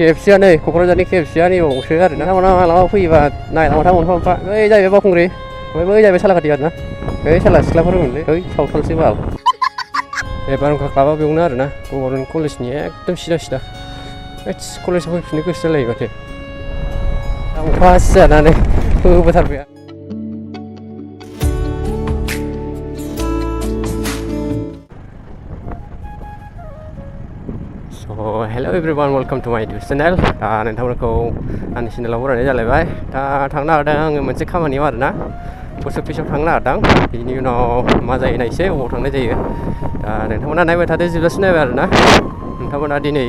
KFCआ नै क'क्राझारनि KFCआ नैबावसो आरोना मालाबा फैयोबा नायलांबाय था मोनफा बै जाहैबाय बावखुंग्रि ओमफ्राय बै जाहैबाय सालाकाथि आरोना बै साला सिख्लाफोरमोनलै बै सावथालसै बाल बे बारहुंखा क्लाबा बेयावनो आरोना गभर्नमेन्ट कलेजनि एकदम सिदा कलेजाव फैफिननो गोसो जालायो माथो आं पास जानानै होबोथारबाय हेल' एभ्रिवान वेलकाम टु माय इउटुब चेनेल दा नोंथांमोनखौ आंनि चेनेलाव बरायनाय जालायबाय दा थांनो नागिरदों आङो मोनसे खामानियाव आरोना पस्ट अफिसाव थांनो नागिरदों बिनि उनाव मा जायो नायसै अबाव थांनाय जायो दा नोंथांमोना नायबाय थादो जोबजासे नायबाय आरोना नोंथांमोना दिनै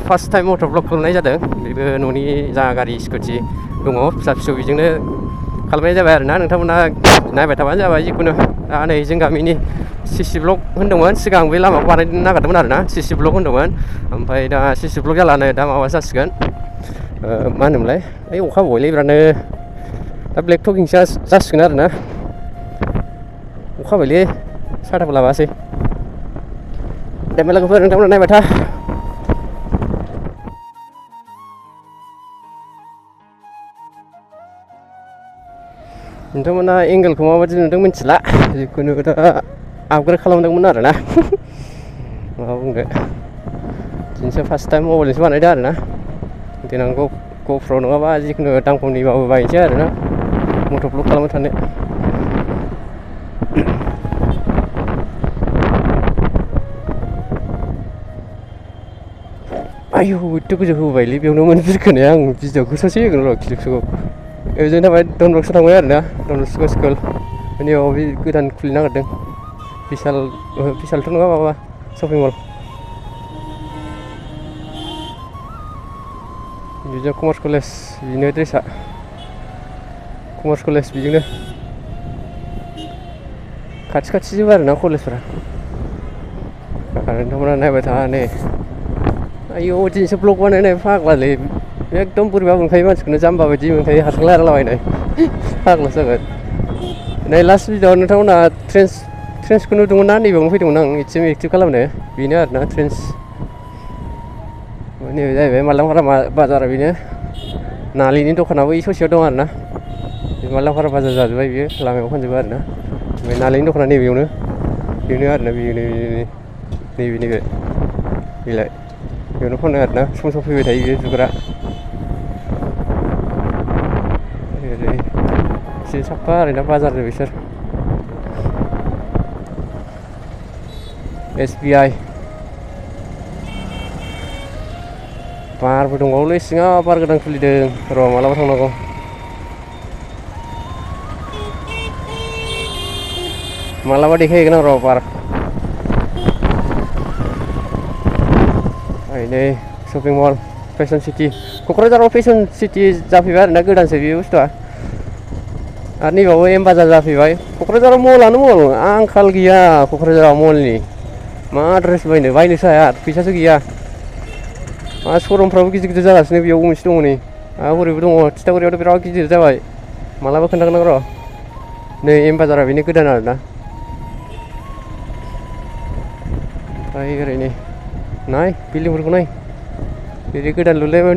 फार्स्ट टाइम मटर ब्लग खालामनाय जादों बेबो न'नि जा गारि स्कुटि दङ फिसा फिसौ बेजोंनो खालामनाय जाबाय आरोना नोंथांमोना नायबाय थाबानो जाबाय जिखुनु दा नै जों गामिनि सिसि ब्लक होन्दोंमोन सिगां बे लामाखौ बानायनो नागिरदोंमोन आरोना सिसि ब्लक होन्दोंमोन ओमफ्राय दा सिसि ब्लक जालानो दा माबा जासिगोन मा होनोमोनलाय ओइ अखा हाबायलै बिरादनो दा ब्लेक टकिंसो जासिगोन आरोना अखा हाबायलै साथाबो लाबासै दे लोगोफोर नोंथांमोना नायबाय था नोंथांमोना एंगेलखौ माबायदि नुदों मिथिला जिखुनु दा आपग्रेड खालामदोंमोन आरोना मा बुंनो दिनैसो फार्स्ट टाइम मबाइलजोंसो बानायदों आरोना देनां ग'प्र नङाबा जिखुनु दामखमनिबाबो बायनोसै आरोना मट' ब्लग खालामबाय थानो आयौ एथ' गोजौ होबायलै बेयावनो मोनफिरखोनाया आं भिडिअ'खौ ससे होगोन र' क्लिपसखौ ओजों थाबाय डनबस्कआव थांबाय आरोना डनबस्क स्कुल बेनियाव बे गोदान खुलिनो नागिरदों बिशालथ' नङा माबा शपिं मल बिदिनो कमार्स कलेज बिदिनो ड्रेसा कमार्स कलेज बिदिनो खाथि जोब आरोना कलेजफोरा नोंथांमोना नायबाय था नै आयौ दिनैसो ब्लग बानायनाय फाग्लालै एकदम बोरैबा मोनखायो मानसिखौनो जाम्बा बायदि मोनखायो हारसिं रायलायलाबायनाय फाग्लासो जागोन नै लास्ट भिडिअ'आव नोंथांमोना ट्रेन्सखौ नुदोंमोन ना नैबेयावनो फैदोंमोन आं एटिएम एक्टिभ खालामनो बेनो आरोना ट्रेन्स नैबे जाहैबाय माल्लांपारा बाजारा बेनो नालिनि दखानाबो बै ससेयाव दं आरोना बे माल्लांपारा बाजार जाजोब्बाय बियो लामायाव फानजोबो आरोना ओमफ्राय नालिनि दखाना नैबेयावनो बेनो आरोना बेनो नैबे बेलाय बेयावनो फानो आरोना सम फैबाय थायो बियो जुग्रा ओरै एसे साफा आरोना बाजारजों बिसोर SBI बारबो दंबावोलै सिङाव बार गोदान खुलिदों र' मालाबा थांनांगौ मालाबा देखायहैगोन आं र' बार नै शपिं मल फेशन सिटि क'क्राझाराव फेशन सिटि जाफैबाय आरोना गोदानसो बे बुस्थुआ आरो नैबावबो एम बाजार जाफैबाय क'क्राझाराव मलानो मल आंखाल गैया क'क्राझाराव मलनि मा ड्रेस बायनोसो हाया फैसासो गैया मा श'रुमफ्राबो गिदिर जागासिनो बेयाव मोनसे दङ नै हरैबो दङ थिथागुरियावथ' बिराद गिदिर जाबाय मालाबा खोन्थागोन आं र' नै एम बाजारा बेनो गोदान आरोना ओमफ्राय ओरै नाय बिल्डिंफोरखौ नाय बिदि गोदान लुलायबाय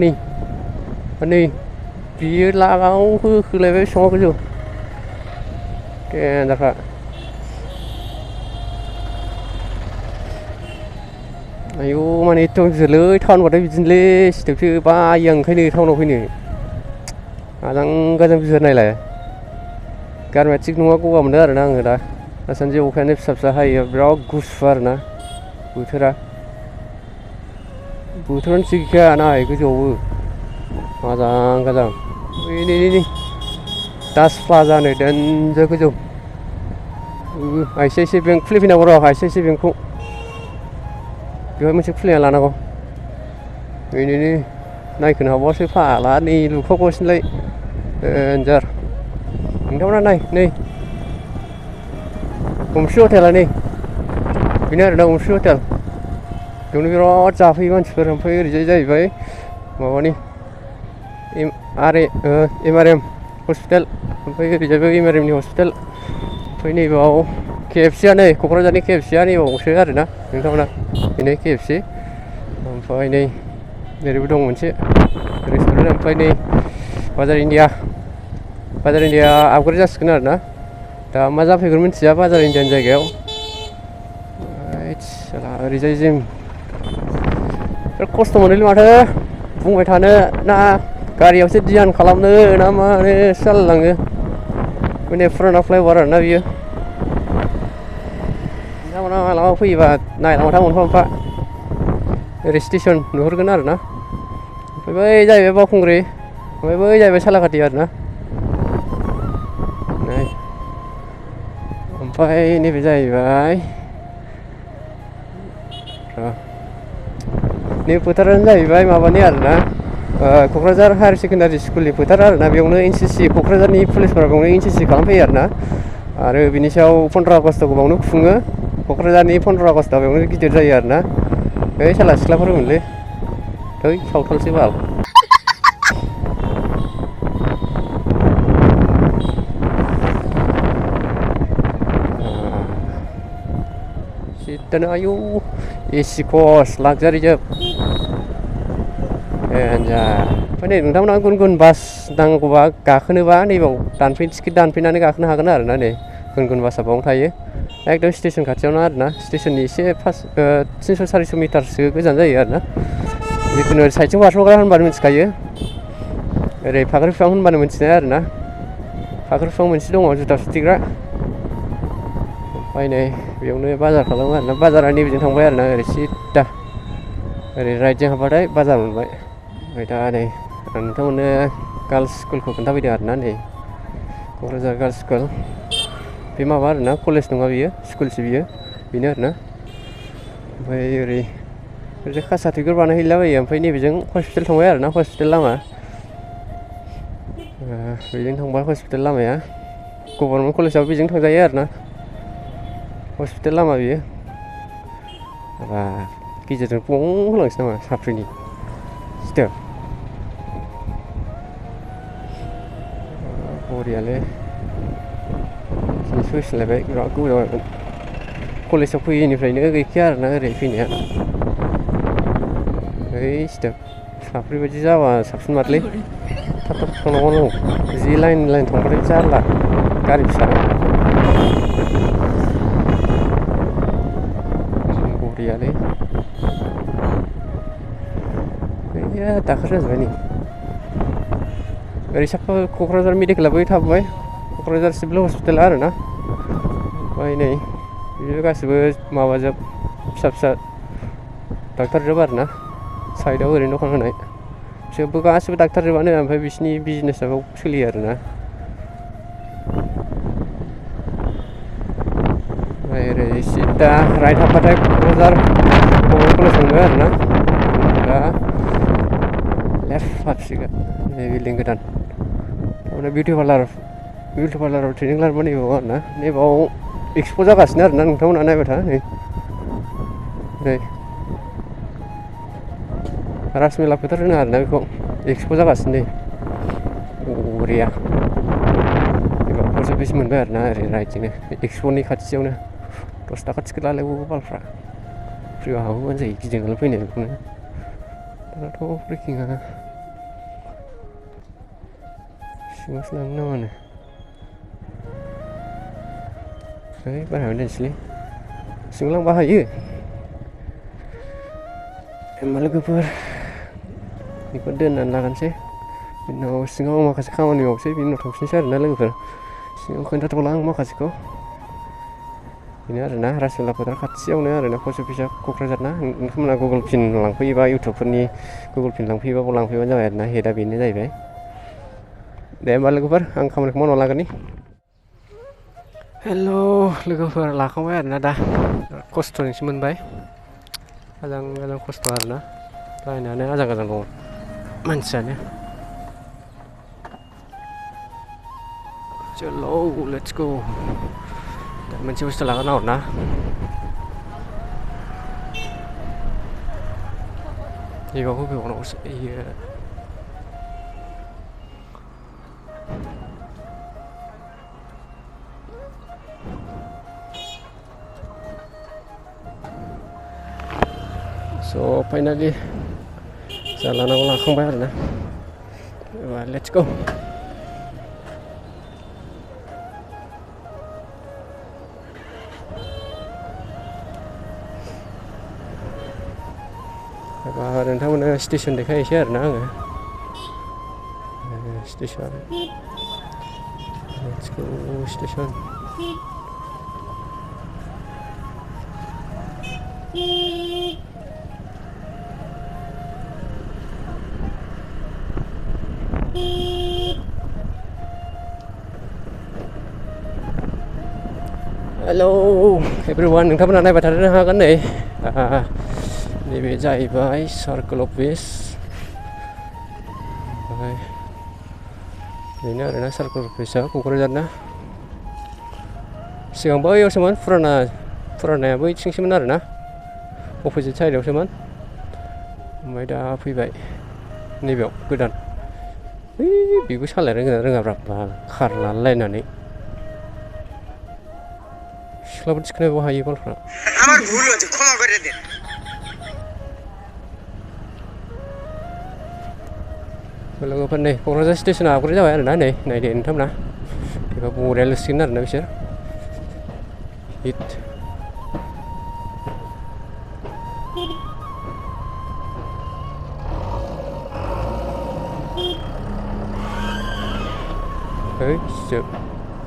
नै बियो लागाव होलायबाय बेसेबां गोजौ देन्जारखा आयौ माने एथ' गिदिरलै टाउनबाथाय बिदिनोलै सिथोबसो बायो आं ओंखायनो टाउनाव फैनो गोजान गिदिर नायलाय गारमाया थिग नङा गगा मोनदों आरोना आङो दासान्दि अखायानो फिसा हायो बिराद गुसु आरोना बोथोरानो थिग गैखाया नाय गोजौआवबो गाजां नै दास प्लाजानो देनजार गोजौ ICICI बेंक खुलिफैनांगौ र' ICICI बेंकखौ बेवहाय मोनसे खुलिना लानांगौ नै नायखोनो हाबावासो फाला नै लुखावगासिनोलाय देनजार नोंथांमोना नै गंसे हटेला नै बेनो आरोना गंसे हटेल बेयावनो बिराद जाफैयो मानसिफोर ओमफ्राय ओरैजाय जाहैबाय माबानि MRM हस्पिटाल ओमफ्राय ओरैजायबो MRMनि हस्पिटाल ओमफ्राय नैबाव KFCआ नै क'क्राझारनि KFCआ नैबावसो आरोना नोंथांमोना बेनो KFC ओमफ्राय नै ओरैबो दं मोनसे रेस्टुरेन्ट ओमफ्राय नै बाजार इन्डिया आपग्रेड जासिगोन आरो ना दा मा जाफैगोन मिथिया बाजार इन्डियानि जायगायाव ओरैजाय जिम बिराद खस्थ' मोनोलै माथो बुंबाय थानो ना गारियावसो ध्यान खालामनो ना मानो जालायलाङो माने फुराना फ्लाइअभार आरोना बियो मालाबा फैयोबा नायलांबाय था मोनफा मोनफा ओरै स्टेसन नुहुरगोन आरो ना ओमफ्राय बै जाहैबाय बावखुंग्रि ओमफ्राय बै जाहैबाय सालाकाथि आरो ना ओमफ्राय नैबे जाहैबाय नैबे फोथारानो जाहैबाय माबानि आरोना क'क्राझार हायार सेकेन्डारि स्कुलनि फोथार आरोना बेयावनो एनसिसि क'क्राझारनि पुलिसफोरा बेयावनो एनसिसि खालामफैयो आरोना आरो बिनि सायाव 15 आगष्टखौ बावनो खुङो क'क्राझारनि 15 आगष्टआ बेयावनो गिदिर जायो आरोना बै साला सिख्लाफोरमोनलै थै सावथालसै बाल सिदानो आयौ एसि कच लाक्जारि जोब ओमफ्राय नै नोंथांमोना गुबुन गुबुन बास नांगौबा गाखोनोबा नैबाव टिकेट दानफैनानै गाखोनो हागोन आरो ना नै गुबुन गुबुन बासआ बावनो थायो एकदम स्टेसन खाथियावनो आरोना स्टेसननि एसे 300-400 मिटारसो गोजान जायो आरोना जिखुनु साइडजों बारस'ग्रा होनबानो मिथिखायो ओरै फाख्रि बिफां होनबानो मिथिनाय आरोना फाख्रि बिफां मोनसे दङ जुथा सुथेग्रा ओमफ्राय नै बेयावनो बाजार खालामो आरोना बाजारा नैबेजों थांबाय आरोना ओरै सिदा ओरै राइटजों हाबबाथाय बाजार मोनबाय ओमफ्राय दा नै आं नोंथांमोननो गार्लस स्कुलखौ खोन्थाफैदों आरोना नै क'क्राझार गार्लस स्कुल बे माबा आरोना कलेज नङा बियो स्कुलसो बियो बेनो आरोना ओमफ्राय ओरै कास्ट सार्टिफिकेट बानायहैलाबायो ओमफ्राय नैबेजों हस्पिटाल थांबाय आरोना हस्पिटाल लामा बेजों थांबाय हस्पिटाल लामाया गभर्नमेन्ट कलेजाव बेजों थांजायो आरोना हस्पिटाल लामा बियो गेजेरजों बं होलांसै नामा साफ्रिनि सिथो बरियालै सैसोलायबाय बिराद गोबाव जाबायमोन कलेजाव फैयैनिफ्रायनो गैखाया आरोना ओरै फैनाया ओइ सिथोब साफ्रि बायदि जाबा साबसिन माथोलै थाब थाब थांनांगौ जि लाइन थांबाथाय जारला गारि फिसा बरियालै गैया दाखार जाजोब्बाय नै ओरै साफा क'क्राझार मेडिकेला बै थाबोबाय क'क्राझार सिभिल हस्पिटाला आरोना ओमफ्राय नै बिदिनो गासिबो माबाजोब फिसा फिसा डाक्टारजोब आरोना साइडआव ओरैनो दखान होनाय बिसोरबो गासिबो डाक्टारजोबानो ओमफ्राय बिसिनि बिजनेसा बेयाव सोलियो आरोना ओमफ्राय ओरै सिदा राइट हाबबाथाय क'क्राझार गभर्नमेन्ट कलेज मोनबाय आरोना दा लेफ्ट हाबसिगोन नै बिल्डिं गोदान थारमाने बिउटि पार्लाराव ट्रेनिं लानोबा नैबाव आरोना नैबाव एक्सप' जागासिनो आरोना नोंथांमोना नायबाय था नै राजमेला फोथार होनो आरोना बेखौ एक्सप' जागासिनो नै बरिया एबा पस्ट अफिस मोनबाय आरोना ओरै राइटजोंनो एक्सप'नि खाथियावनो 10 थाखा टिकेट लालायबावो बालफ्रा फ्रियाव हाबोबानो जायो गिदिंनानै फैनाय बेखौनो दानाथ' ब्रेकिंआ सिङावसो लाङो ना मानो बारायनानै दोनसैलै सिङाव लांबा हायो होमबा लोगोफोर बेखौ दोननानै लागोनसै बिनि उनाव सिङाव माखासे खामानि मावसै बिनि उनाव थांफिनसै आरोना लोगोफोर सिङाव खोन्थाथ'ला आं माखासेखौ बेनो आरोना राजमेला फोथार खाथियावनो आरोना पस्ट अफिसा क'क्राझार ना नोंथांमोना गुगोल पिन लांफैयोबा इउटुबफोरनि गुगोल पिन लांफैयोबा बाव लांफैबानो जाबाय आरोना हेडआ बेनो जाहैबाय दे होमबा लोगोफोर आं खामानिखौ मावना लागोननि हेल' लोगोफोर लाखांबाय आरोना दा खस्थ'जोंसो मोनबाय आजां खस्थ' आरोना बायनानै आजां गाजां दङ मानसियानो चलो लेट्स गो दा मोनसे बुस्थु लागोन आरोना बेयावबो बेवनावसो इयो So finally जालानाव लाखांबाय आरोना लेट्स गो एबार नोंथांमोननो स्टेशन देखायनोसै आरोना आङो station let's go station hello everyone नोंथांमोना नायबाय थानो हागोन नै नैबे जाहैबाय सार्कोल अफिस ओमफ्राय बेनो आरोना सार्कोल अफिसा क'क्राझारना सिगां बैयावसोमोन फुरानाया बैथिंसोमोन आरोना अपोजिट साइडआवसोमोन ओमफ्राय दा फैबाय नैबेयाव गोदान बेबो सालायनो रोङाब्रा कार लालायनानै सिख्लाबो थिखोनोबो हायो बालफ्रा लोगोफोर नै क'क्राझार स्टेसना आपग्रेड जाबाय आरोना नै नायदो नोंथांमोना एबा बरिया लुसिगोन आरोना बिसोर हिट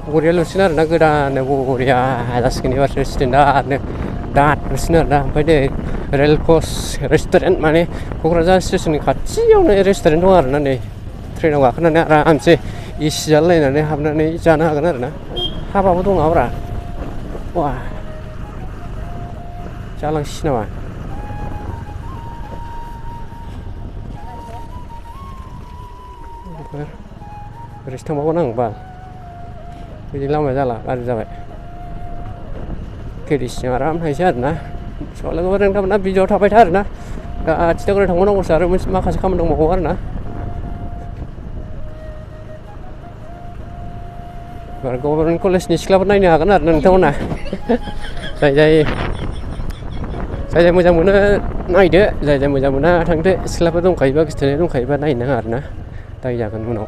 बरिया लुसिगोन आरोना गोदानो बरिया जासिगोन एबारसो स्टेन्डार्डनो दाद लुसिगोन आरोना ओमफ्राय नै रेल कच रेस्टुरेन्ट माने क'क्राझार स्टेसननि खाथियावनो रेस्टुरेन्ट दं आरोना नै ट्रेनाव गाखोनानै आरामसे एसि जालायनानै हाबनानै जानो हागोन आरोना हाबाबो दङ ब्रा वा जालांसै नामा ओरैसो थांबावगोन आं बाल बिदि लामाया जाला गाज्रि जाबाय केडिसिम आराम थांसै आरोना लोगोफोर नोंथांमोना भिडिअ'आव थाबाय था आरोना दा थिथागुरि थांबावनांगौसो आरो माखासे खामानि दंबावो आरोना एबार गभर्नमेन्ट कलेजनि सिख्लाफोर नायनो हागोन आरोना नोंथांमोना जाय मोजां मोनो नायदो जाय मोजां मोना थांदो सिख्लाफोर दंखायोबा गोसथोनाय दंखायोबा नायनो नाङा आरोना दाय जागोन उनाव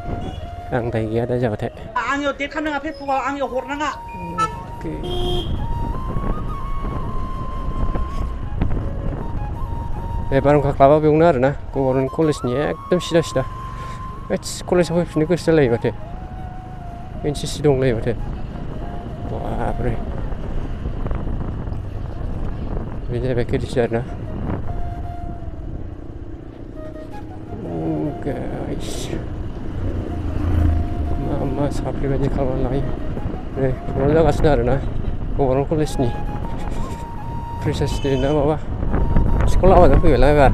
आं दाय गैया दाय जाबाथाय आंनियाव डेट खालामनाङा फेसबुकआव आंनियाव हरनाङा बे बारहुंखा क्लाबा बेयावनो आरोना गभर्नमेन्ट कलेजनि एकदम सिदा कलेजाव फैफिननो गोसो जालायो माथो NCC दंलायो माथो बाब्रे बे जाहैबाय केडिसि आरोना गाइस मा साफ्रि बायदि खालामनानै लायो नै प्रग्राम जागासिनो आरोना गभर्नमेन्ट कलेजनि फ्रेसार्स डे ना माबा स्कुल लामाजों फैबायला एबार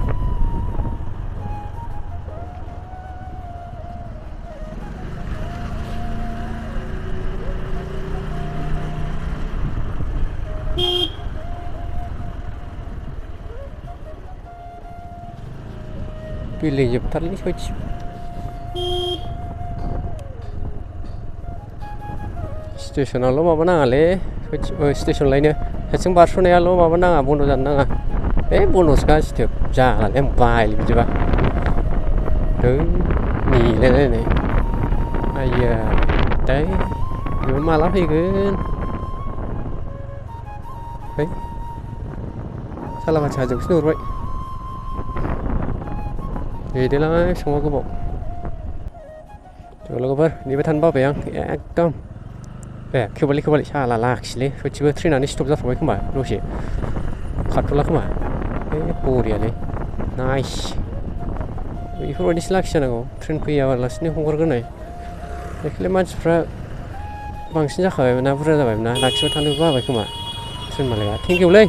गेलेजोबथारलै सयथि स्टेसनाल' माबा नाङालै स्टेसन लायनो हारसिं बारस'नायाल' माबा नाङा बन्द' जानो नाङा बन्द'सो गासिबो जालालै आं बायोलै बिदिबा नेलायलायनाय आइया दै बेबो माला फैगोन सालामाथि हाजोखौसो नुहुरबाय नेदोलाय सङा गोबाव लोगोफोर नेबाय थानो बाबाय आं एकदम खेवबालै साला लाखिलै सयथिबो ट्रेनानो स्टप जाथ'बाय खोमा दसे खारथ'ला खोमा बरियालै नाइस बेफोरबायदिसो लाखि जानांगौ ट्रेन फैयाबालासिनो हगारग्रोनाय बेखायनो मानसिफ्रा बांसिन जाखाबायमोन ना बुरजा जाबायमोन ना लाखिबाय थानो बाबाय खोमा ट्रेन मालाया थेंकिउलै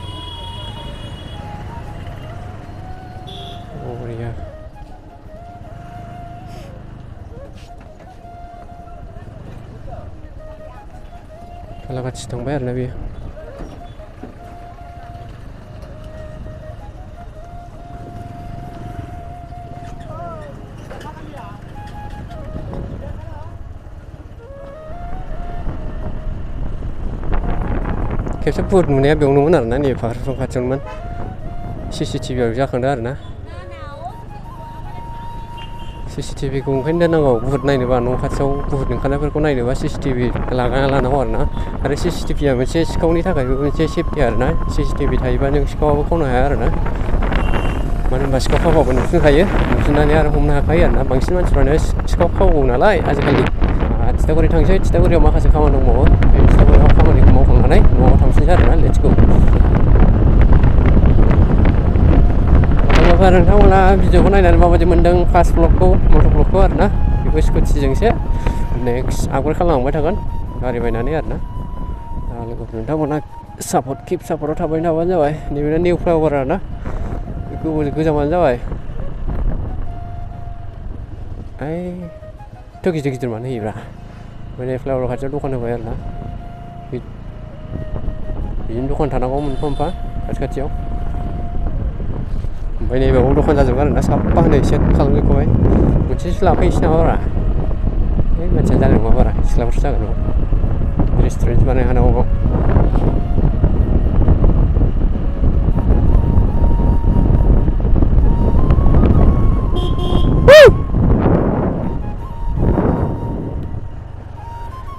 बरिया सालाकाथि थांबाय आरोना बेयो खेबसे बुहुद नुनाया बेयावनोमोन आरोना नैबे फाख्रिफ्रां खाथियावनोमोन CCTV आव जाखांदों आरोना CCTV-खौ ओंखायनो दोननांगौ बुहुत नायनोबा न' खाथियाव बुहुत ओंखारनायफोरखौ नायनोबा CCTV लागायना लानांगौ आरो ना आरो CCTV-या मोनसे सिखावनि थाखायबो मोनसे सेफटि आरो ना CCTV थायोबा नों सिखावाबो खावनो हाया आरो ना मानो होनबा सिखाव खावबाबो नुफिनखायो नुफिननानै आरो हमनो हाखायो आरो ना बांसिन मानसिफ्रानो सिखाव खावो नालाय आजिखालि थिथागुरि थांसै थिथागुरियाव माखासे खामानि दंबावो बे थिथागुरियाव खामानिखौ मावखांनानै न'आव थांसै आरो ना लेट्स गो अब्ला नोंथांमोना भिडिअखौ नायनानै माबायदि मोन्दों फार्स्ट ब्लगखौ मटर ब्लगखौ आरो ना बेबो स्कुटिजोंसो नेक्स्ट आपग्रेड खालामलांबाय थागोन गारि बायनानै आरो ना लोगोफोर नोंथांमोना किप सापर्टआव थाबाय थाबानो जाबाय नैबे निउ फ्लाइअभार आरो ना गोजामानो जाबाय थ' गिदिर गिदिर मानो होयोब्रा माने फ्लाइअभार खाथियाव दखान होबाय आरो ना बिदिनो दखान थानांगौ मोनफा मोनफा खाथियाव ओमफ्राय नैबेयाव दखान जाजोबगोन आरो ना साफा नै सेट खालामजोबखाबाय मोनसेसो लाफैनोसै नामा बारा मानसिया जानाय नङा बारा सिख्लाफोरसो जागोन रेस्टुरेन्ट बानाय हानांगौ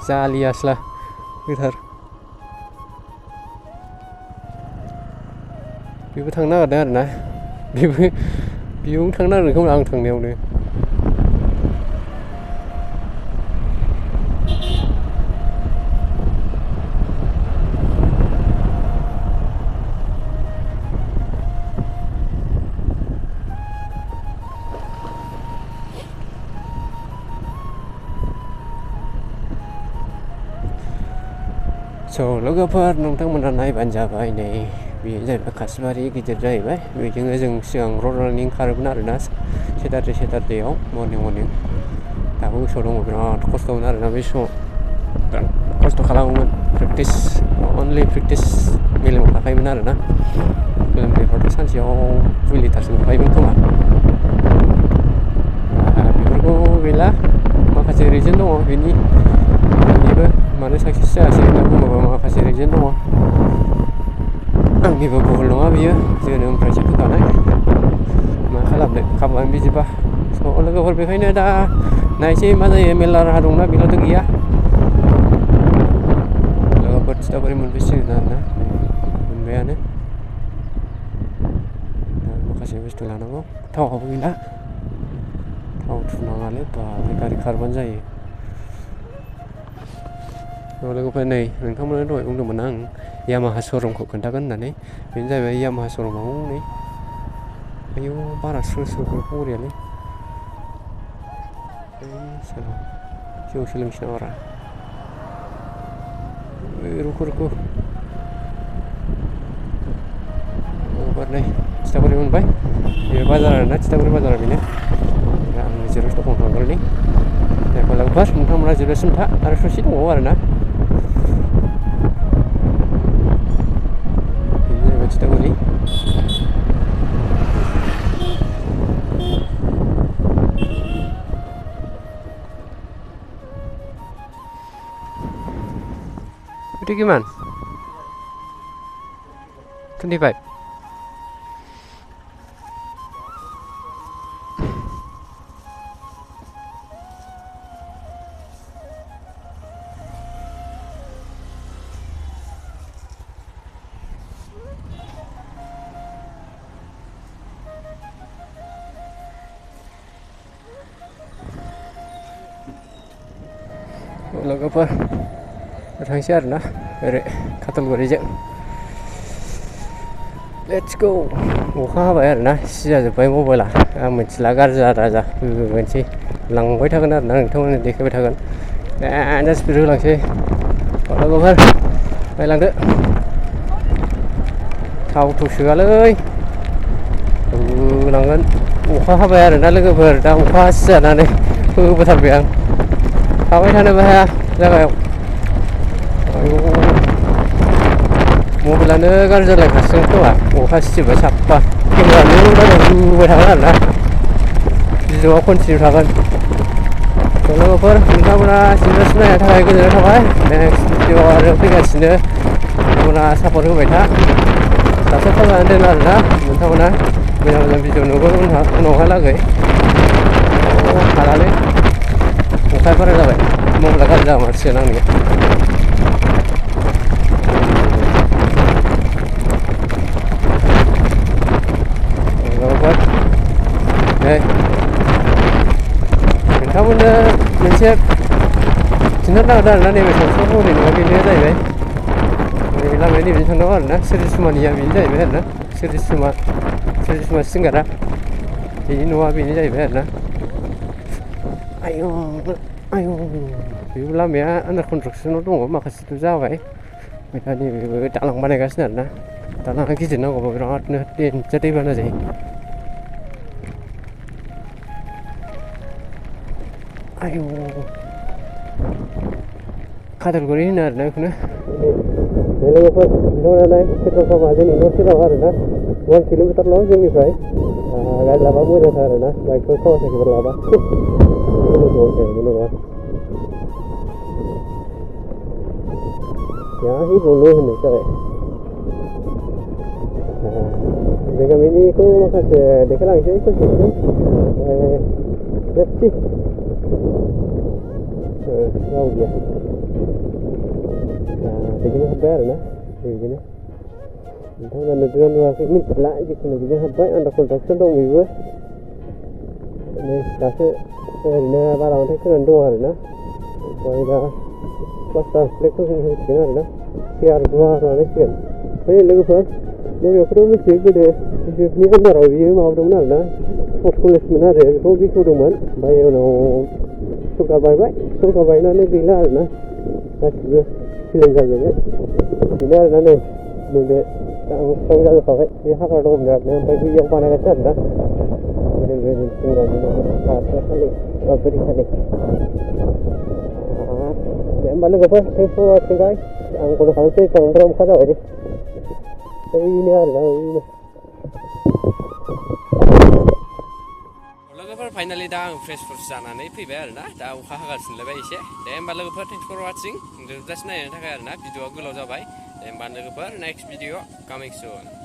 जालियास्ला गोथार बेबो थांनो नागिरदों आरो ना बेयावनो थांनो नागिरदों खोमा आं थांनायावनो लोगोफोर नोंथांमोना नायबानो जाबाय नै बेयो जाहैबाय खासिबारि गिदिर जाहैबाय बेजोंनो जों सिगां रड रानिं खारोमोन आरो ना सेटारडेआव मर्निं दाबो गोसोआव दङ बिराद खस्थ'मोन आरो ना बे समाव बिराद खस्थ' खालामोमोन अनलि प्रेक्टिस मेलेमाव थाखायोमोन आरो ना गोलोमदैफ्राथ' सानसेयाव 2 लिटारसो मोनखायोमोन खोमा बेफोरखौ गैला माखासे रिजन दङ बेनिबो मानो साक्सेस जायासै होनना बुङोबा माखासे रिजन दङ आंनिबो भुल नङा बियो जोनोमनिफ्रायसो फैखानाय मा खालामनो खालामनानै बिदिबा लोगोफोर बेखायनो दा नायसै मा जायो मेरला राहा दंना बेल'थ' गैया लोगोफोर थिथागुरि मोनफैसिगोन आरो ना मोनबायानो माखासे बुस्थु लानांगौ थावआबो गैला थाव थुनाङालै गारि खारबानो जायो लोगोफोर नै नोंथांमोना दहाय बुंदोंमोन आं यामाहा श'रुमखौ खोन्थागोन होननानै बेनो जाहैबाय यामाहा श'रुमाव नै आयौ बारा स्रो बरियालै जौ सोलोंसै नामा बारा रुखु नै थिथागुरि मोनबाय बे बाजार आरोना थिथागुरि बाजारा बेनो आं जिर'स दखान थांगोरनि लोगोफोर नोंथांमोना जिर'सिम था आरो ससे दंबावो आरो ना थिथागुरि itu gimana? 25 लोगोफोर थांसै आरोना ओरै काटलगुरिजों लेट्स गो अखा हाबाय आरोना सिजाजोब्बाय मबाइला आं मिथिला गाज्रि जाजा होनोसै लांबाय थागोन आरोना नोंथांमोननो देखायबाय थागोन दा स्पिड होलांसै लोगोफोर बायलांदो थाव सोआलै होलांगोन अखा हाबाय आरोना लोगोफोर दा अखा सिजानानै होबोथारबाय आं थाबाय थानोबो हाया जायगायाव मबाइलानो गाज्रि जालायखासिगोन खोमा अखा सिजोब्बाय साफा केमेरानो होबाय थागोन आरोना भिडिअ'आ कन्टिनिउ थागोन लोगोफोर नोंथांमोना सिनजासिम नायनो थाखाय गोजोननाय थाबाय नेक्स्ट भिडिअ आरो फैगासिनो नोंथांमोना सापर्ट होबाय था साबस्क्राइब खालामनानै दोन आरोना नोंथांमोना मोजां भिडिअ नुगोन उनावहालागै जामारसिगोन आंनिया नोंथांमोननो मोनसे खिन्थानो नागिरदों आरोना नैबे सानसुमा हरै न'आ बेनो जाहैबाय नैबे लामाया नैबेजों थांनांगौ आरोना सोरजिसुमानिया बेनो जाहैबाय आरोना सोरजिसुमा सिंगारा बेनि न'आ बेनो जाहैबाय आरोना आयौ बेबो लामाया आन्दार कन्सट्राक्सनाव दङ माखासेथ' जाबाय ओमफ्राय दा नैबेबो दालां बानायगासिनो आरोना दालाङा गिदिर नांगौबा बिरादनो देन्जार दैबाना जायो आयौ काजलगुरि होनो आरोना बेखौनो लोगोफोर न'नालाय पेट्रल पाम्पआ जोंनि न' सेराव आरोना 1 किल'मिटारल' जोंनिफ्राय गारि लाबा मोजांथार आरोना बाइकफोर कावासाकिफोर लाबा यहाँ ही बोलो होननाय जाबाय जों गामिनिखौ माखासे देखायलांसै ससेखौनो लेट्स सी राव गैया बेजों हाब्बाय आरोना बेबायदिनो नोंथांमोना नुदोंना नुवाखै मिथिला जिखुनु बेजों हाब्बाय आन्दार कन्सट्राक्सन दं बेबो दासो ओरैनो बाला अन्थाइ खोनानै दं आरोना ओमफ्राय दा प्लास्टार फ्लेगखौ जों होसिगोन आरोना पियार गुवार बानायसिगोन ओमफ्राय लोगोफोर नैबेखौथ' मिथियो गोदो बिनि आन्दाराव बियो माबादोंमोन आरोना स्पर्टस कलेजमोन आरो बेखौ बेखेवदोंमोन ओमफ्राय उनाव सरकार बायनानै गैला आरोना गासिबो फिल्म जाजोब्बाय बेनो आरोना नैबे स्रां जाजोबखाबाय बे हाग्रा दंमोन आरोना ओमफ्राय बैयाव बानायगासिनो आरोना सेंग्रानि बाथौसालि बोरिसालि दे होमबा लोगोफोर थेंक्स फर वाचिं गाइस आं कल खालामसै बांद्राय अखा जाबाय दे बैनो आरोना बैनो लोगोफोर फाइनालि दा आं फ्रेस जानानै फैबाय आरोना दा अखा हागासिनोलायबाय एसे दे होमबा लोगोफोर थेंक्स फर वाचिं जोबजासिम नायनायनि थाखाय आरोना भिडिअआ गोलाव जाबाय दे होमबा लोगोफोर नेक्स्ट भिडिअ कामिं सुन